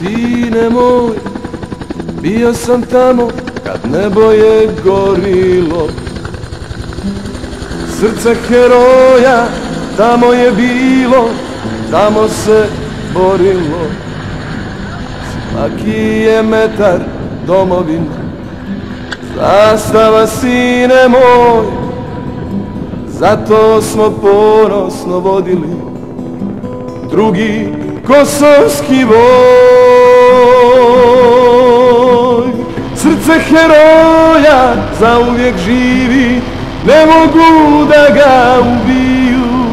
Sine moj, bio sam tamo kad nebo je gorilo. Srce heroja tamo je bilo, tamo se borilo. Svaki je metar domovina, zastava sine moj, zato smo ponosno vodili drugi kosovski voj. Srce heroja zauvijek živi, ne mogu da ga ubiju.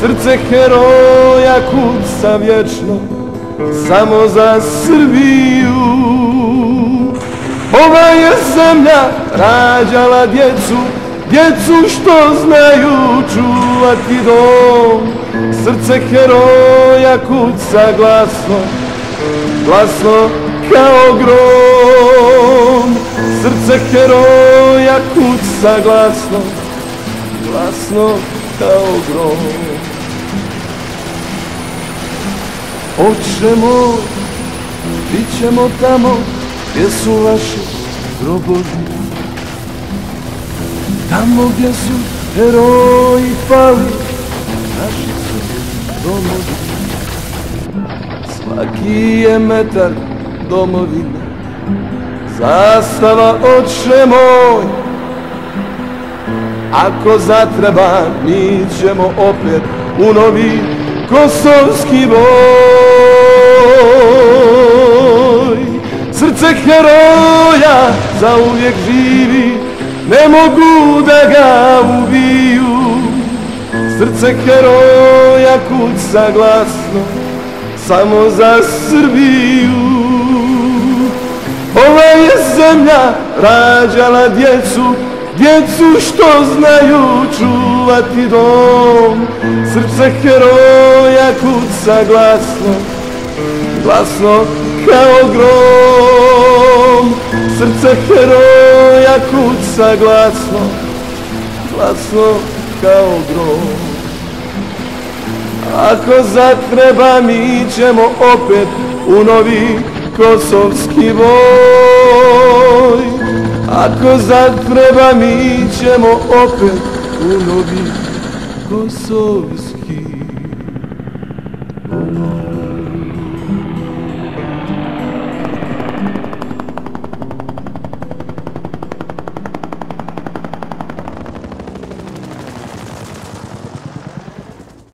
Srce heroja kuca vječno, samo za Srbiju. Ova je zemlja rađala djecu, djecu što znaju čuvati dom. Srce heroja kuca glasno, glasno kao grom. Srce heroja kuca glasno, glasno kao grom. Oče moj, bit ćemo tamo gdje su vaši grobovi, tamo gdje su heroji pali, naši su domovi. Svaki je metar domovina, zastava oče moj. Ako zatreba, mi ćemo opet u novi kosovski boj. Srce heroja zauvijek živi, ne mogu da ga ubiju. Srce heroja kuca glasno, samo za Srbiju. Ova je zemlja rađala djecu, djecu što znaju čuvati dom. Srce heroja kuca glasno, glasno kao grom. Srce heroja kuca glasno, glasno kao grom. Ako zatreba, mi ćemo opet u novi kosovski boj. Ako zatreba, mi ćemo opet u novi kosovski